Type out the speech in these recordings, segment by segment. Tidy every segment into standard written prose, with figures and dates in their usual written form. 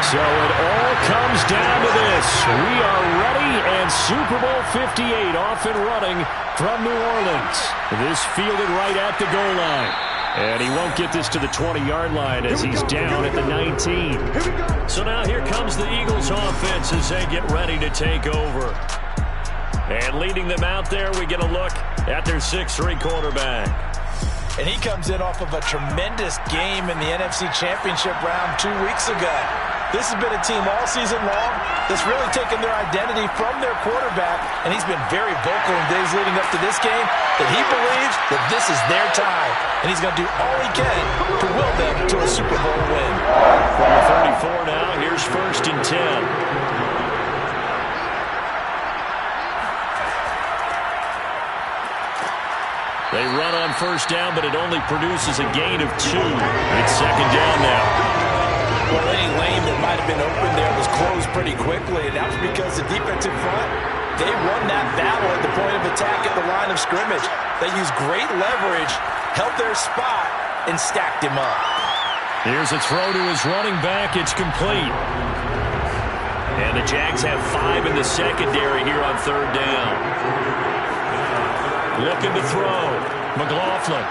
So it all comes down to this. We are ready, and Super Bowl 58 off and running from New Orleans. This fielded right at the goal line. And he won't get this to the 20-yard line as he's down at the 19. So now here comes the Eagles offense as they get ready to take over. And leading them out there, we get a look at their 6'3" quarterback. And he comes in off of a tremendous game in the NFC Championship round 2 weeks ago. This has been a team all season long that's really taken their identity from their quarterback, and he's been very vocal in days leading up to this game that he believes that this is their time, and he's going to do all he can to will them to a Super Bowl win. From the 34 now, here's 1st and 10. They run on 1st down, but it only produces a gain of 2. It's 2nd down now. Well, any lane that might have been open there was closed pretty quickly, and that was because the defensive front, they won that battle at the point of attack at the line of scrimmage. They used great leverage, held their spot, and stacked him up. Here's a throw to his running back. It's complete. And the Jags have 5 in the secondary here on 3rd down. Looking to throw. McLaughlin.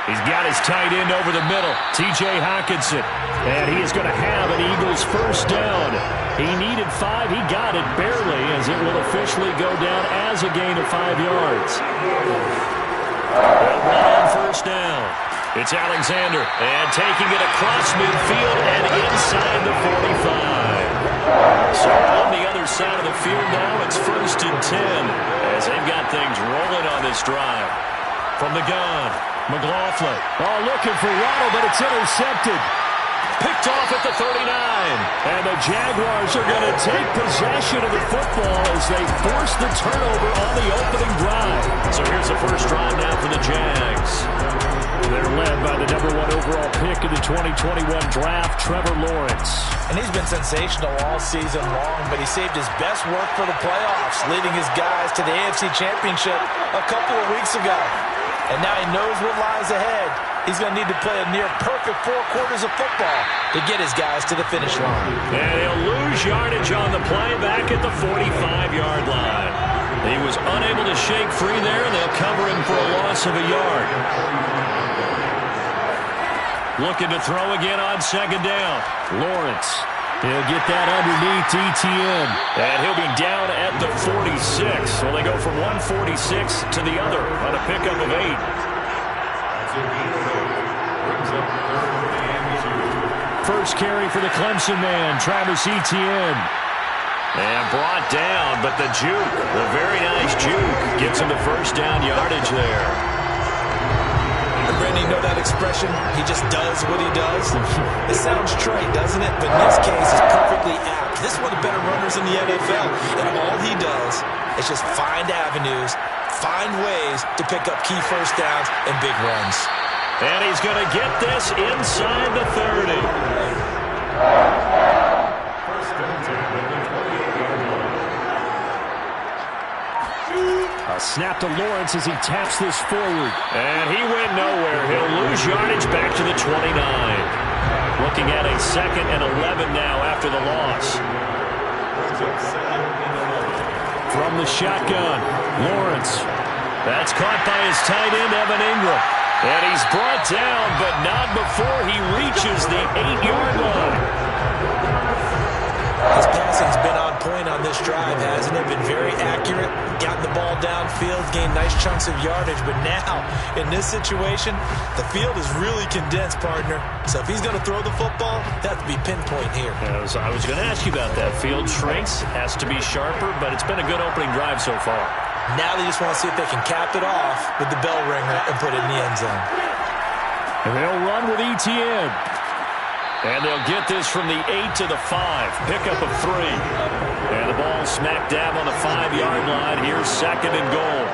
He's got his tight end over the middle, T.J. Hockenson. And he is going to have an Eagles 1st down. He needed 5. He got it barely, as it will officially go down as a gain of 5 yards. They'll run on 1st down. It's Alexander. And taking it across midfield and inside the 45. So on the other side of the field now, it's 1st and 10, as they've got things rolling on this drive. From the gun, McLaughlin. Oh, looking for Waddle, but it's intercepted. Picked off at the 39. And the Jaguars are going to take possession of the football as they force the turnover on the opening drive. So here's the 1st drive now for the Jags. They're led by the #1 overall pick in the 2021 draft, Trevor Lawrence. And he's been sensational all season long, but he saved his best work for the playoffs, leading his guys to the AFC Championship a couple of weeks ago. And now he knows what lies ahead. He's going to need to play a near-perfect 4 quarters of football to get his guys to the finish line. And he'll lose yardage on the play back at the 45-yard line. He was unable to shake free there, and they'll cover him for a loss of a yard. Looking to throw again on 2nd down. Lawrence. He'll get that underneath ETN. And he'll be down at the 46. So they go from 146 to the other on a pickup of 8. First carry for the Clemson man, Travis Etienne. And brought down, but the juke, the very nice juke, gets him the 1st down yardage there. And Randy, you know that expression? He just does what he does. It sounds trite, doesn't it? But in this case, it's perfectly apt. This is one of the better runners in the NFL. And all he does is just find avenues, find ways to pick up key 1st downs and big runs. And he's going to get this inside the 30. A snap to Lawrence as he taps this forward. And he went nowhere. He'll lose yardage back to the 29. Looking at a 2nd and 11 now after the loss. From the shotgun, Lawrence. That's caught by his tight end, Evan Ingram. And he's brought down, but not before he reaches the 8-yard line. His passing's been on point on this drive, hasn't it? Been very accurate, gotten the ball downfield, gained nice chunks of yardage. But now, in this situation, the field is really condensed, partner. So if he's going to throw the football, that has to be pinpoint here. I was going to ask you about that. Field shrinks, has to be sharper, but it's been a good opening drive so far. Now they just want to see if they can cap it off with the bell ringer and put it in the end zone. And they'll run with ETN. And they'll get this from the 8 to the 5. Pickup of 3. And the ball smack dab on the 5-yard line. Here's 2nd and goal.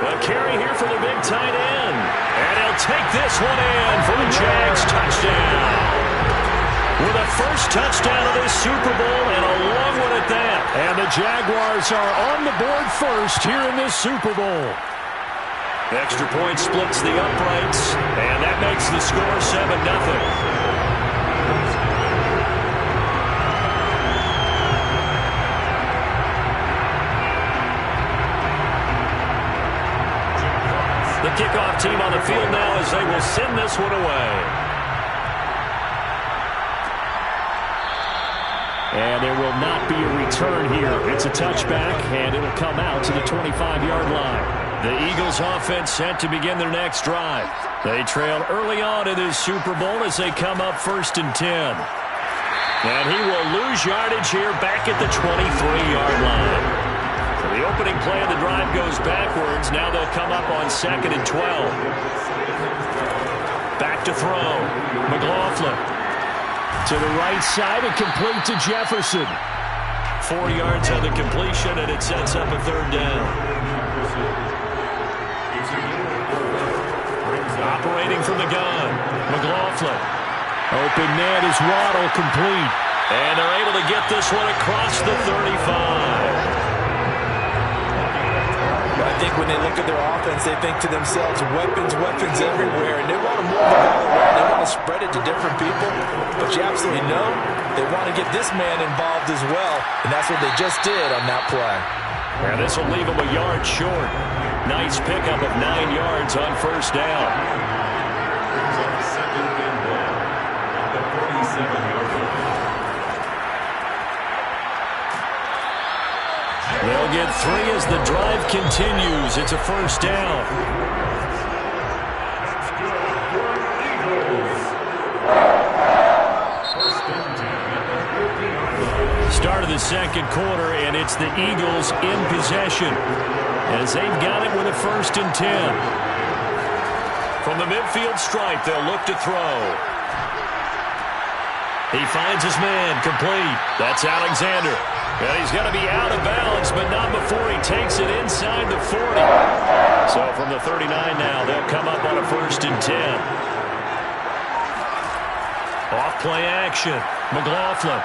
A carry here for the big tight end. And he'll take this one in for the Jags touchdown. With a 1st touchdown of this Super Bowl and a long one at that. And the Jaguars are on the board first here in this Super Bowl. Extra point splits the uprights, and that makes the score 7-0. The kickoff team on the field now as they will send this one away. And there will not be a return here. It's a touchback, and it'll come out to the 25-yard line. The Eagles offense set to begin their next drive. They trail early on in this Super Bowl as they come up 1st and 10. And he will lose yardage here back at the 23-yard line. The opening play of the drive goes backwards. Now they'll come up on 2nd and 12. Back to throw. McLaughlin to the right side and complete to Jefferson. 4 yards on the completion, and it sets up a 3rd down. Operating from the gun. McLaughlin. Open man is Waddle, complete. And they're able to get this one across the 35. I think when they look at their offense, they think to themselves, weapons everywhere, and they want to move the ball around. They want to spread it to different people, but you absolutely know they want to get this man involved as well, and that's what they just did on that play. And this will leave them a yard short. Nice pickup of 9 yards on 1st down. They'll get 3 as the drive continues. It's a 1st down. Start of the 2nd quarter, and it's the Eagles in possession as they've got it with a 1st and 10. From the midfield stripe, they'll look to throw. He finds his man, complete. That's Alexander. And he's going to be out of bounds, but not before he takes it inside the 40. So from the 39 now, they'll come up on a 1st and 10. Off play action. McLaughlin.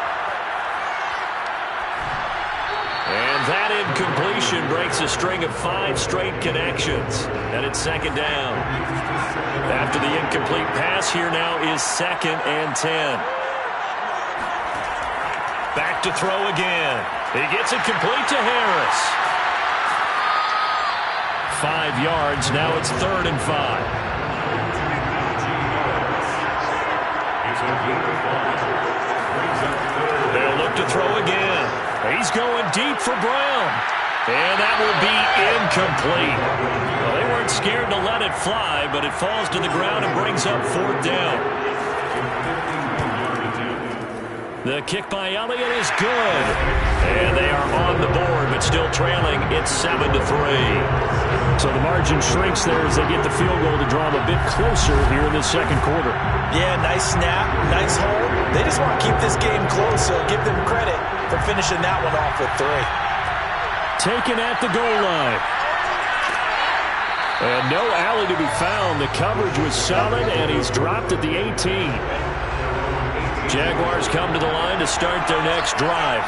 And that incompletion breaks a string of 5 straight connections. And it's 2nd down. After the incomplete pass, here now is 2nd and 10. Back to throw again. He gets it complete to Harris. 5 yards. Now it's 3rd and 5. They'll look to throw again. He's going deep for Brown. And that will be incomplete. Well, they weren't scared to let it fly, but it falls to the ground and brings up 4th down. The kick by Elliott is good. And they are on the board, but still trailing. It's 7-3. So the margin shrinks there as they get the field goal to draw them a bit closer here in the 2nd quarter. Yeah, nice snap, nice hold. They just want to keep this game close, so give them credit for finishing that one off with 3. Taken at the goal line. And no alley to be found. The coverage was solid, and he's dropped at the 18. Jaguars come to the line to start their next drive.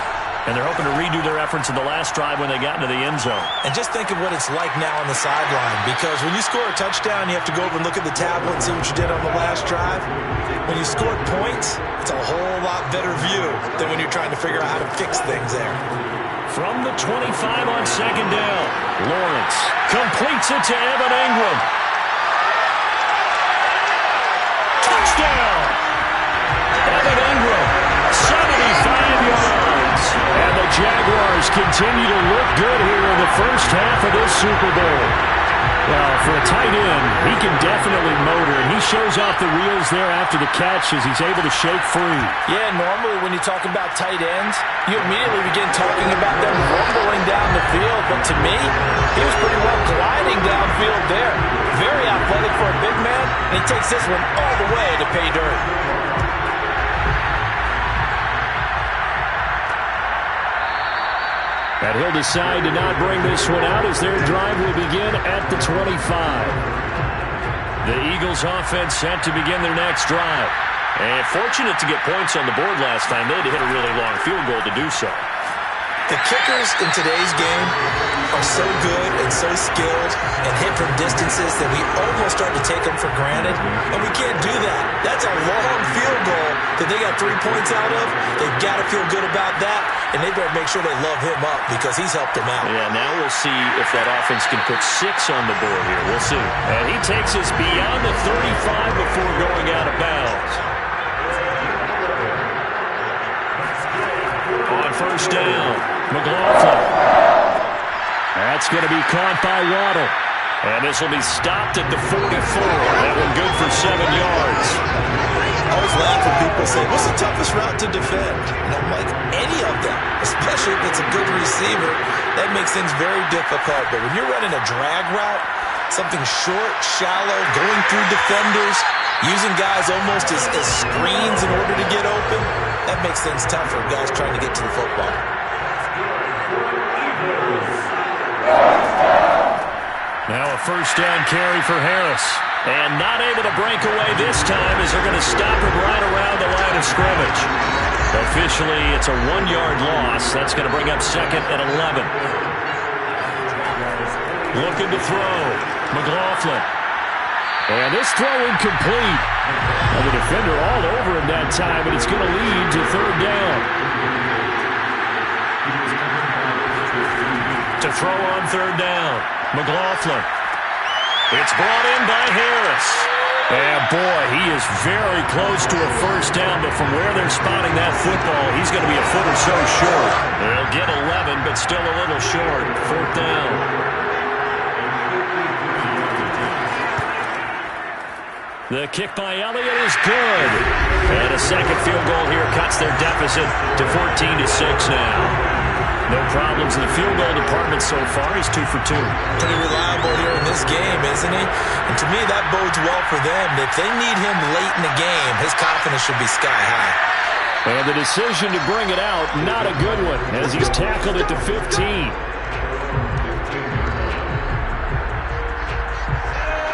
And they're hoping to redo their efforts in the last drive when they got into the end zone. And just think of what it's like now on the sideline. Because when you score a touchdown, you have to go over and look at the tablet and see what you did on the last drive. When you scored points, it's a whole lot better view than when you're trying to figure out how to fix things there. From the 25 on 2nd down, Lawrence completes it to Evan Ingram. Touchdown! Evan Ingram, 75 yards. And the Jaguars continue to look good here in the first half of this Super Bowl. Well, for a tight end, he can definitely motor, and he shows off the wheels there after the catch as he's able to shake free. Yeah, normally when you talk about tight ends, you immediately begin talking about them rumbling down the field. But to me, he was pretty well gliding downfield there. Very athletic for a big man, and he takes this one all the way to pay dirt. And he'll decide to not bring this one out as their drive will begin at the 25. The Eagles offense set to begin their next drive. And fortunate to get points on the board last time. They had to hit a really long field goal to do so. The kickers in today's game are so good and so skilled and hit from distances that we almost start to take them for granted, and we can't do that. That's a long field goal that they got 3 points out of. They've got to feel good about that, and they better make sure they love him up because he's helped them out. Yeah, now we'll see if that offense can put 6 on the board here. We'll see. And he takes us beyond the 35 before going out of bounds. On first down, McLaughlin. That's going to be caught by Waddle. And this will be stopped at the 44. That one good for 7 yards. I always laugh when people say, what's the toughest route to defend? And I'm like, any of them, especially if it's a good receiver. That makes things very difficult. But when you're running a drag route, something short, shallow, going through defenders, using guys almost as screens in order to get open, that makes things tough for guys trying to get to the football. Now a first down carry for Harris. And not able to break away this time as they're going to stop him right around the line of scrimmage. Officially, it's a 1-yard loss. That's going to bring up 2nd and 11. Looking to throw. McLaughlin. And this throw incomplete. And the defender all over him that time, and it's going to lead to 3rd down. To throw on 3rd down. McLaughlin. It's brought in by Harris. And boy, he is very close to a first down, but from where they're spotting that football, he's going to be a foot or so short. They'll get 11, but still a little short. 4th down. The kick by Elliott is good. And a second field goal here cuts their deficit to 14-6 now. No problems in the field goal department so far. He's 2 for 2. Pretty reliable here in this game, isn't he? And to me, that bodes well for them. If they need him late in the game, his confidence should be sky high. And the decision to bring it out, not a good one, as he's tackled at the 15.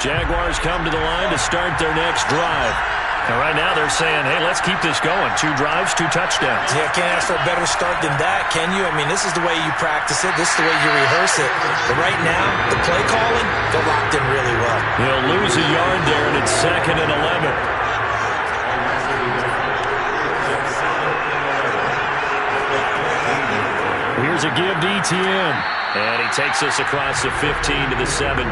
Jaguars come to the line to start their next drive. And right now they're saying, hey, let's keep this going. 2 drives, 2 touchdowns. Yeah, can't ask for a better start than that, can you? I mean, this is the way you practice it. This is the way you rehearse it. But right now, the play calling, they're locked in really well. They'll lose a yard there, and it's 2nd and 11. Here's a give to ETN. And he takes us across the 15 to the 17.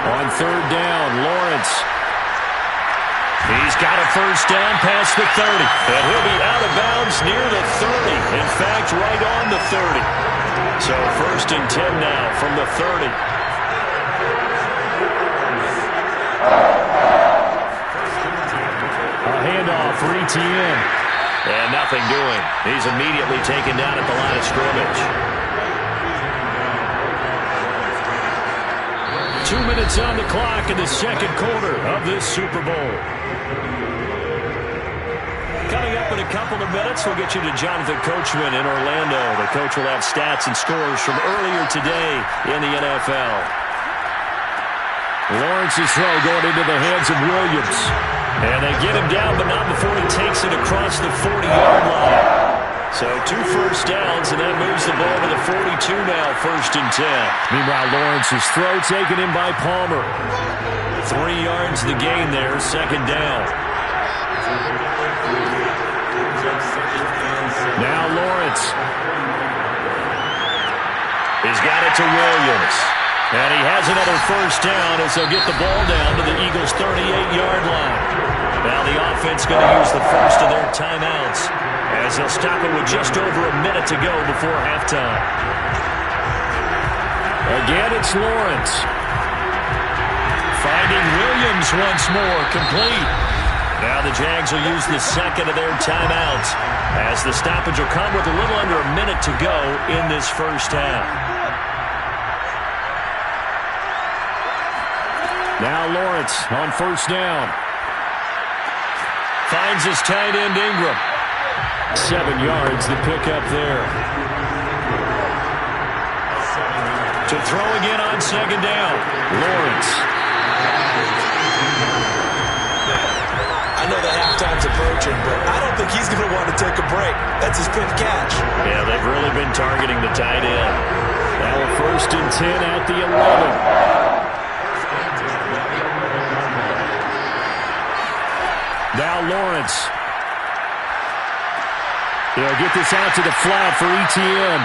On 3rd down, Lawrence. He's got a first down past the 30. And he'll be out of bounds near the 30. In fact, right on the 30. So 1st and 10 now from the 30. A handoff for ETN. And nothing doing. He's immediately taken down at the line of scrimmage. 2 minutes on the clock in the 2nd quarter of this Super Bowl. Coming up in a couple of minutes, we'll get you to Jonathan Coachman in Orlando. The coach will have stats and scores from earlier today in the NFL. Lawrence's throw going into the hands of Williams. And they get him down, but not before he takes it across the 40-yard line. So 2 first downs, and that moves the ball to the 42 now, 1st and 10. Meanwhile, Lawrence's throw taken in by Palmer. 3 yards the gain there, 2nd down. Now Lawrence. He's got it to Williams. And he has another first down as they'll get the ball down to the Eagles' 38-yard line. Now the offense going to use the first of their timeouts as they'll stop it with just over a minute to go before halftime. Again, it's Lawrence. Finding Williams once more, complete. Now the Jags will use the second of their timeouts as the stoppage will come with a little under a minute to go in this first half. Now Lawrence on first down. Finds his tight end Ingram. 7 yards the pickup there. To throw again on second down. Lawrence. I know the halftime's approaching, but I don't think he's going to want to take a break. That's his pin catch. Yeah, they've really been targeting the tight end. Now a 1st and 10 at the 11. Now Lawrence. They'll get this out to the flat for ETN.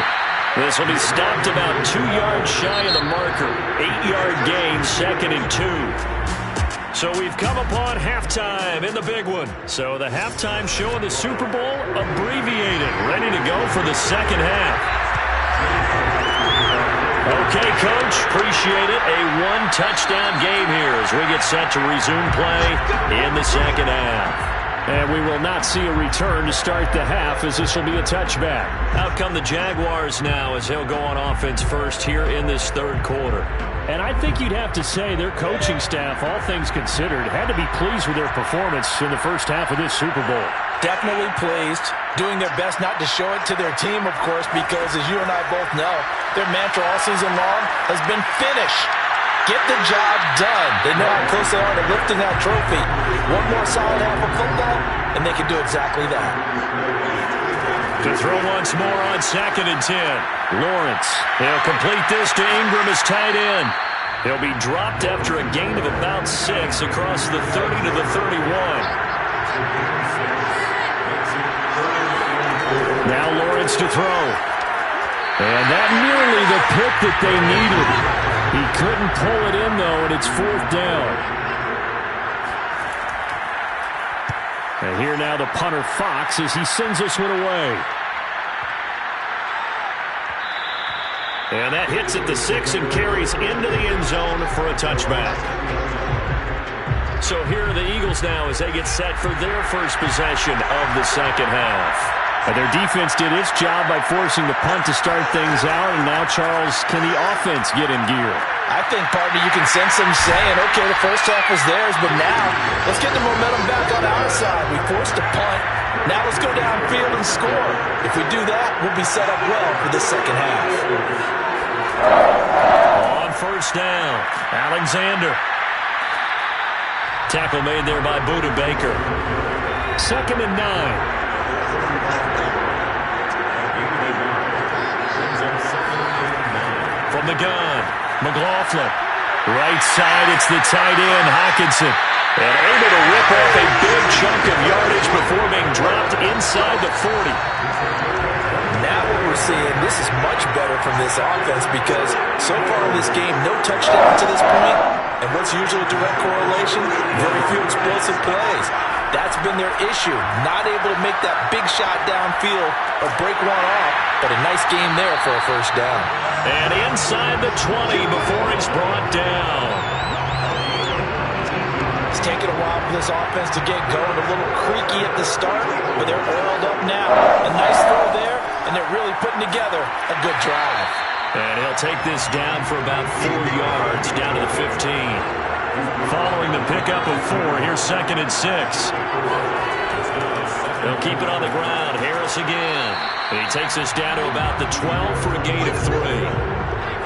This will be stopped about 2 yards shy of the marker. 8-yard gain, 2nd and 2. So we've come upon halftime in the big one. So the halftime show of the Super Bowl abbreviated. Ready to go for the second half. Okay, Coach. Appreciate it. A 1-touchdown game here as we get set to resume play in the second half. And we will not see a return to start the half as this will be a touchback. Out come the Jaguars now as he'll go on offense first here in this 3rd quarter. And I think you'd have to say their coaching staff, all things considered, had to be pleased with their performance in the first half of this Super Bowl. Definitely pleased. Doing their best not to show it to their team, of course, because as you and I both know, their mantra all season long has been finish. Get the job done. They know how close they are to lifting that trophy. One more solid half of football, and they can do exactly that. To throw once more on 2nd and 10. Lawrence. He'll complete this to Ingram as tight end. He'll be dropped after a gain of about 6 across the 30 to the 31. Now Lawrence to throw. And that nearly the pick that they needed. He couldn't pull it in, though, and it's 4th down. And here now the punter, Fox, as he sends this one away. And that hits at the 6 and carries into the end zone for a touchback. So here are the Eagles now as they get set for their first possession of the second half. And their defense did its job by forcing the punt to start things out. And now, Charles, can the offense get in gear? I think, partner, you can sense them saying, okay, the first half was theirs, but now let's get the momentum back on our side. We forced a punt. Now let's go downfield and score. If we do that, we'll be set up well for the second half. On 1st down, Alexander. Tackle made there by Buda Baker. 2nd and 9. From the gun, McLaughlin. Right side, it's the tight end, Hockenson. And able to rip off a big chunk of yardage before being dropped inside the 40. Now what we're seeing, this is much better from this offense because so far in this game, no touchdown to this point. And what's usually a direct correlation? Very few explosive plays. That's been their issue. Not able to make that big shot downfield or break one off, but a nice game there for a 1st down. And inside the 20 before he's brought down. It's taken a while for this offense to get going. A little creaky at the start, but they're oiled up now. A nice throw there, and they're really putting together a good drive. And he'll take this down for about 4 yards, down to the 15. Following the pickup of 4, here's 2nd and 6. They'll keep it on the ground. Harris again. And he takes us down to about the 12 for a gain of 3.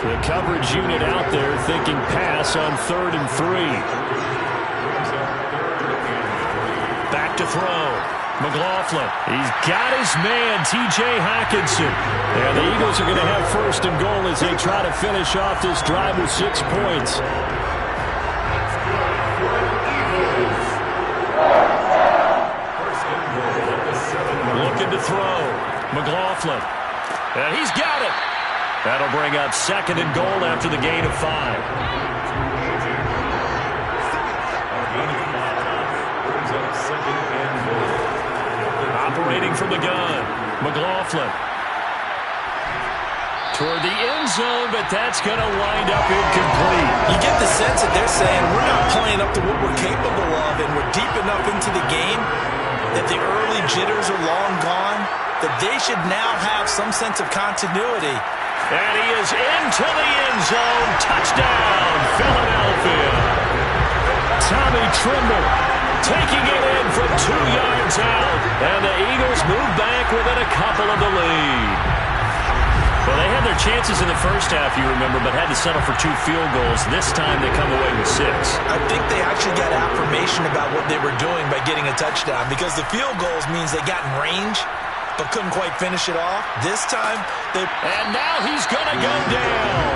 The coverage unit out there thinking pass on 3rd and 3. Back to throw. McLaughlin. He's got his man, T.J. Hockenson. And the Eagles are going to have 1st and goal as they try to finish off this drive with 6 points. Looking to throw. McLaughlin. And he's got it. That'll bring up 2nd and goal after the gain of 5. Operating from the gun. McLaughlin. Toward the end zone, but that's going to wind up incomplete. You get the sense that they're saying we're not playing up to what we're capable of, and we're deep enough into the game that the early jitters are long gone, that they should now have some sense of continuity. And he is into the end zone. Touchdown, Philadelphia. Tommy Tremble taking it in from 2 yards out. And the Eagles move back within a couple of the lead. Well, they had their chances in the first half, you remember, but had to settle for 2 field goals. This time they come away with 6. I think they actually got affirmation about what they were doing by getting a touchdown, because the field goals means they got in range but couldn't quite finish it off. This time, they... And now he's going to go down.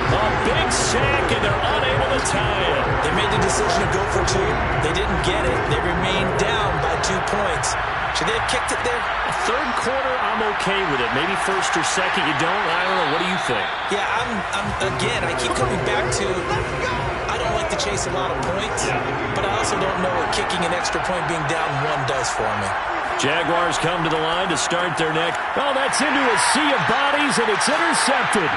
A big sack, and they're unable to tie it. They made the decision to go for 2. They didn't get it. They remained down by 2 points. Should they have kicked it there? Third quarter, I'm okay with it. Maybe first or second, you don't. I don't know. What do you think? Yeah, again, I keep coming back to, I don't like to chase a lot of points, but I also don't know what kicking an extra point being down 1 does for me. Jaguars come to the line to start their next. Oh, that's into a sea of bodies, and it's intercepted.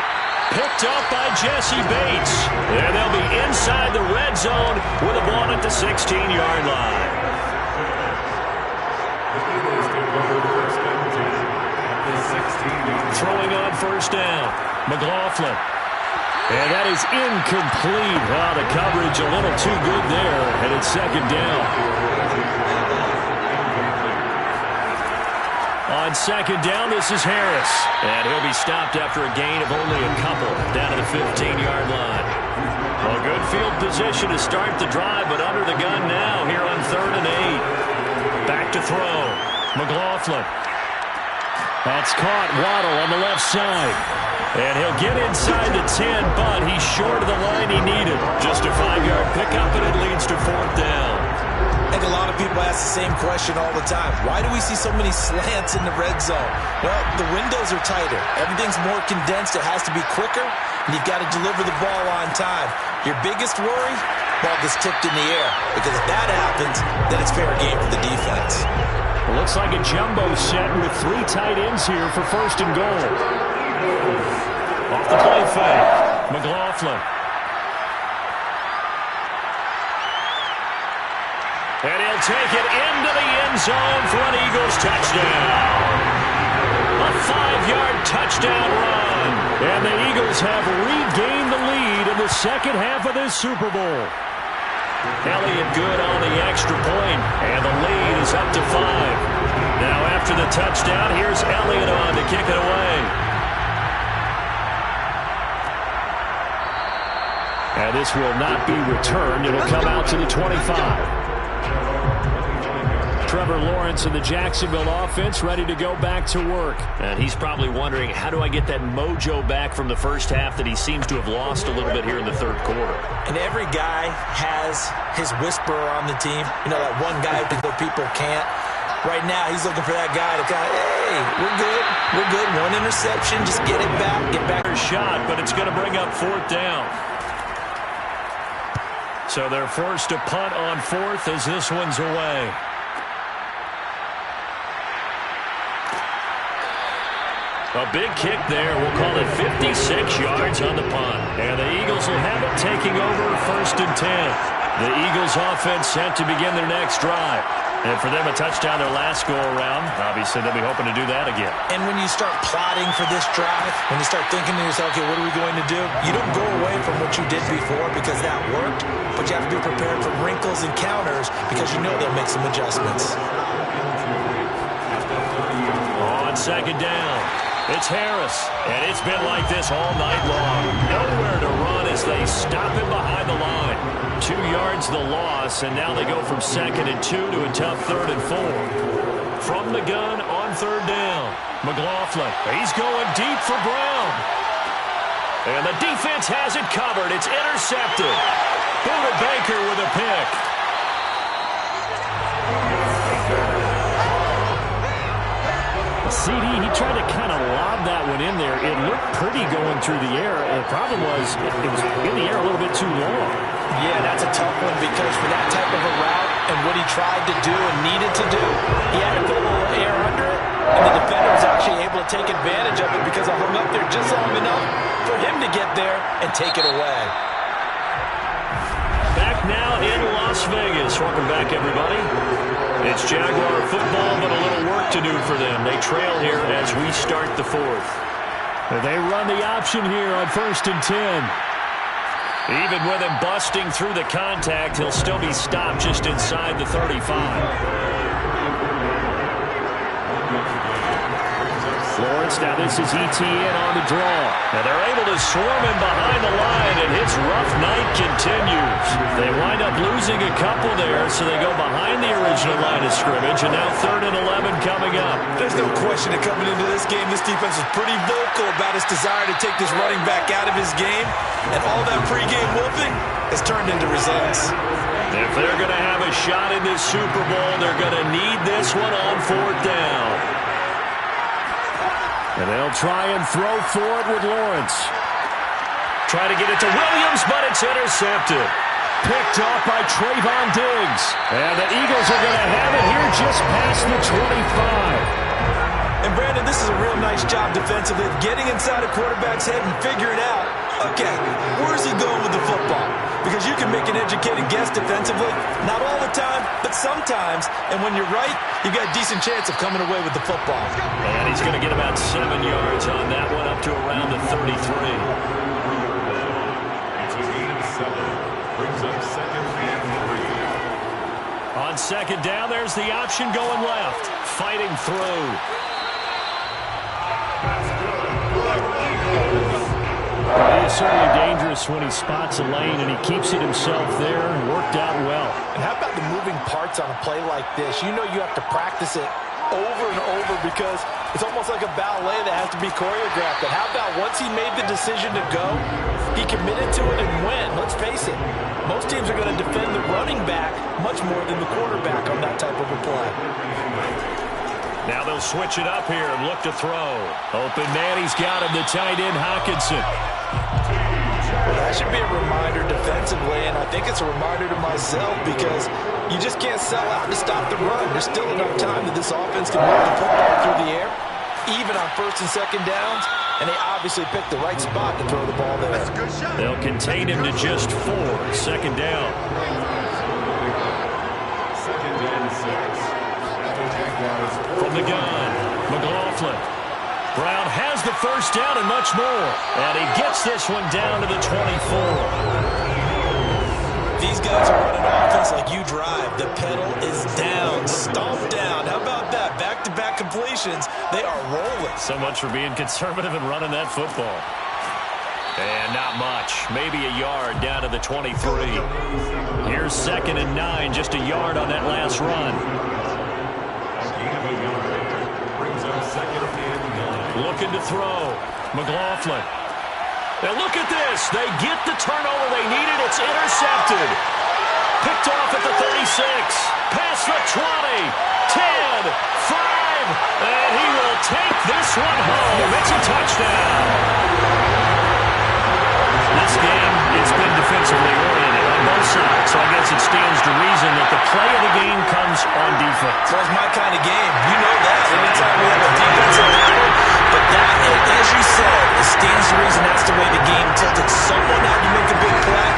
Picked up by Jesse Bates. And they'll be inside the red zone with a ball at the 16-yard line. Throwing on first down, McLaughlin. And that is incomplete. Wow, the coverage a little too good there, and it's second down. On second down, this is Harris. And he'll be stopped after a gain of only a couple down to the 15-yard line. Well, good field position to start the drive, but under the gun now here on 3rd and 8. Back to throw. McLaughlin. That's caught. Waddle on the left side. And he'll get inside the 10, but he's short of the line he needed. Just a 5-yard pickup, and it leads to 4th down. I think a lot of people ask the same question all the time. Why do we see so many slants in the red zone? Well, the windows are tighter. Everything's more condensed. It has to be quicker, and you've got to deliver the ball on time. Your biggest worry? Ball gets tipped in the air. Because if that happens, then it's fair game for the defense. It looks like a jumbo set with 3 tight ends here for 1st and goal. Off the play fake, McLaughlin. And he'll take it into the end zone for an Eagles touchdown. A 5-yard touchdown run. And the Eagles have regained the lead in the second half of this Super Bowl. Elliott good on the extra point, and the lead is up to 5. Now after the touchdown, here's Elliott on to kick it away. And this will not be returned. It'll come out to the 25. Trevor Lawrence and the Jacksonville offense ready to go back to work. And he's probably wondering, how do I get that mojo back from the first half that he seems to have lost a little bit here in the 3rd quarter? And every guy has his whisperer on the team. You know, that one guy who people can't. Right now, he's looking for that guy to kind of, hey, we're good. We're good. 1 interception. Just get it back. Get back. Shot, but it's going to bring up 4th down. So they're forced to punt on 4th as this one's away. A big kick there. We'll call it 56 yards on the punt. And the Eagles will have it taking over 1st and 10. The Eagles offense set to begin their next drive. And for them, a touchdown their last go-around. Obviously, they'll be hoping to do that again. And when you start plotting for this drive, when you start thinking to yourself, okay, what are we going to do? You don't go away from what you did before because that worked, but you have to be prepared for wrinkles and counters because you know they'll make some adjustments. On second down, it's Harris. And it's been like this all night long. Nowhere to run as they stop him behind the line. 2 yards the loss, and now they go from 2nd and 2 to a tough 3rd and 4. From the gun on 3rd down, McLaughlin. He's going deep for Brown. And the defense has it covered. It's intercepted. Buda Baker with a pick. CD, he tried to kind of lob that one in there. It looked pretty going through the air. And the problem was it was in the air a little bit too long. Yeah, that's a tough one because for that type of a route and what he tried to do and needed to do, he had to put a little air under it, and the defender was actually able to take advantage of it because it hung up there just long enough for him to get there and take it away. Back now in Las Vegas. Welcome back, everybody. It's Jaguar football, but a little work to do for them. They trail here as we start the 4th. They run the option here on 1st and 10. Even with him busting through the contact, he'll still be stopped just inside the 35. Giants. Now this is ETN on the draw. And they're able to swarm him behind the line, and his rough night continues. They wind up losing a couple there, so they go behind the original line of scrimmage, and now 3rd and 11 coming up. There's no question that coming into this game, this defense is pretty vocal about its desire to take this running back out of his game, and all that pregame whooping has turned into results. If they're going to have a shot in this Super Bowl, they're going to need this one on 4th down. And they'll try and throw for it with Lawrence. Try to get it to Williams, but it's intercepted. Picked off by Trayvon Diggs. And the Eagles are going to have it here just past the 25. And Brandon, this is a real nice job defensively, getting inside a quarterback's head and figuring out, okay, where's he going with the football? Because you can make an educated guess defensively, not all the time, but sometimes. And when you're right, you've got a decent chance of coming away with the football. And he's going to get about 7 yards on that one, up to around the 33. On 2nd down, there's the option going left. Fighting through. He is certainly dangerous when he spots a lane, and he keeps it himself there and worked out well. And how about the moving parts on a play like this? You know you have to practice it over and over because it's almost like a ballet that has to be choreographed. But how about once he made the decision to go, he committed to it and went. Let's face it, most teams are going to defend the running back much more than the quarterback on that type of a play. Now they'll switch it up here and look to throw. Open man, he's got him, the tight end Hockenson. Well, that should be a reminder defensively, and I think it's a reminder to myself because you just can't sell out to stop the run. There's still enough time that this offense can move the football through the air, even on 1st and 2nd downs, and they obviously picked the right spot to throw the ball there. They'll contain him to just 4, 2nd down. From the gun, McLaughlin. Brown has the 1st down and much more. And he gets this one down to the 24. These guys are running offense like you drive. The pedal is down, stomped down. How about that? Back-to-back completions. They are rolling. So much for being conservative and running that football. And not much. Maybe a yard down to the 23. Here's 2nd and 9, just a yard on that last run. Looking to throw. McLaughlin. Now look at this. They get the turnover they needed. It's intercepted. Picked off at the 36. Past the 20. 10. 5. And he will take this one home. It's a touchdown. This game, it's been defensively oriented on both sides. So I guess it stands to reason that the play of the game comes on defense. Well, it's my kind of game. You know that. Anytime we have a defensive battle, but that, as you said, it stands to reason that's the way the game tilted. Someone had to make a big play,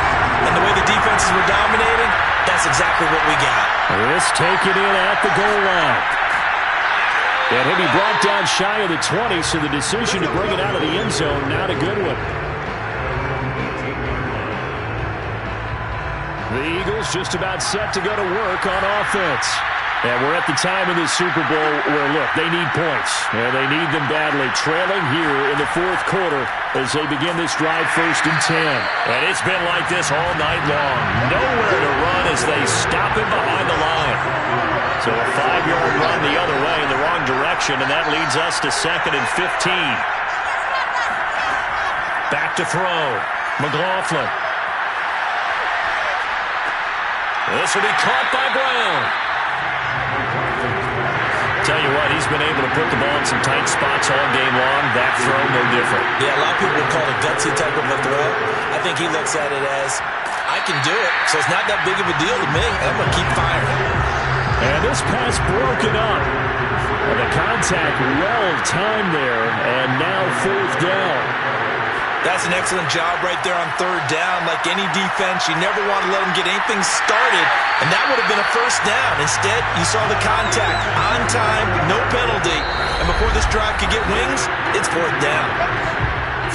and the way the defenses were dominating, that's exactly what we got. This taken in at the goal line. And he'll be brought down shy of the 20, so the decision to bring it out of the end zone, not a good one. The Eagles just about set to go to work on offense. And we're at the time in this Super Bowl where, look, they need points. And they need them badly. Trailing here in the 4th quarter as they begin this drive 1st and 10. And it's been like this all night long. Nowhere to run as they stop him behind the line. So a 5-yard run the other way in the wrong direction, and that leads us to 2nd and 15. Back to throw. McLaughlin. This will be caught by Brown. Tell you what, he's been able to put the ball in some tight spots all game long. That throw, no different. Yeah, a lot of people would call it a gutsy type of a throw. I think he looks at it as, I can do it, so it's not that big of a deal to me, and I'm going to keep firing. And this pass broken up. And the contact well timed there, and now 4th down. That's an excellent job right there on 3rd down. Like any defense, you never want to let them get anything started, and that would have been a 1st down. Instead, you saw the contact on time, no penalty, and before this drive could get wings, it's 4th down.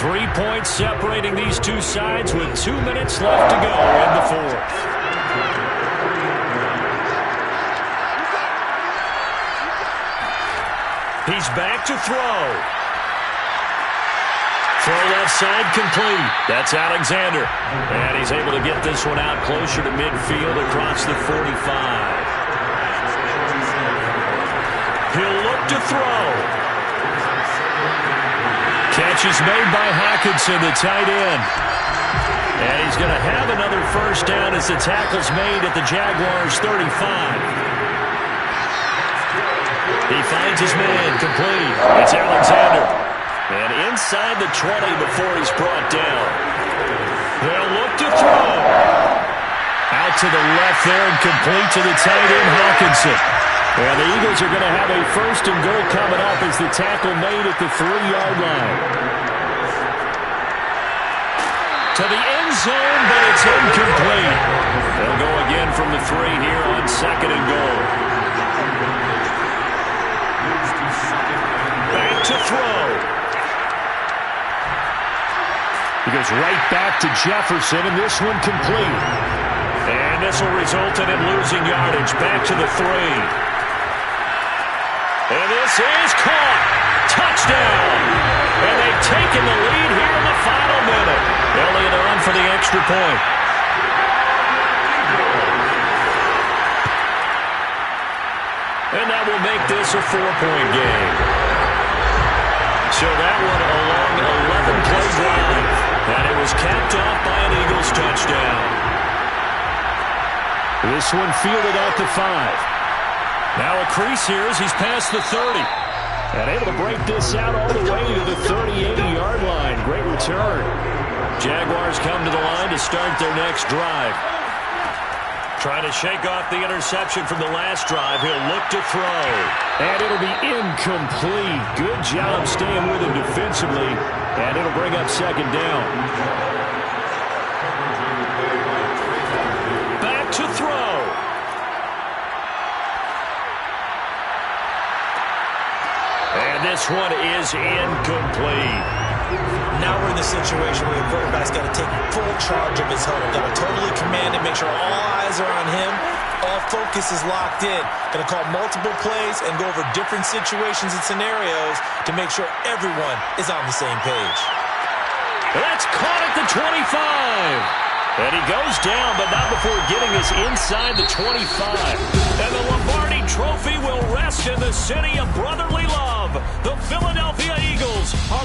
3 points separating these two sides with 2 minutes left to go in the 4th. He's back to throw. Throw left side complete. That's Alexander. And he's able to get this one out closer to midfield across the 45. He'll look to throw. Catch is made by Hawkinson, the tight end. And he's going to have another first down as the tackle's made at the Jaguars' 35. He finds his man, complete. It's Alexander. And inside the 20 before he's brought down. They'll look to throw. Out to the left there and complete to the tight end, Hawkinson. And the Eagles are going to have a first and goal coming up as the tackle made at the 3-yard line. To the end zone, but it's incomplete. They'll go again from the 3 here on second and goal. Back to throw. He goes right back to Jefferson, and this one complete. And this will result in him losing yardage. Back to the 3. And this is caught. Touchdown. And they've taken the lead here in the final minute. Elliott on for the extra point. And that will make this a 4-point game. So that one a long 11-play drive. And it was capped off by an Eagles touchdown. This one fielded out the 5. Now a crease here as he's past the 30. And able to break this out all the way to the 38-yard line. Great return. Jaguars come to the line to start their next drive. Trying to shake off the interception from the last drive. He'll look to throw. And it'll be incomplete. Good job staying with him defensively. And it'll bring up second down. Back to throw. And this one is incomplete. Now we're in the situation where the quarterback's got to take full charge of his huddle. Got to totally command it, make sure all eyes are on him. All focus is locked in. Going to call multiple plays and go over different situations and scenarios to make sure everyone is on the same page. That's caught at the 25. And he goes down, but not before getting us inside the 25. And the Lombardi Trophy will rest in the city of brotherly love. The Philadelphia Eagles are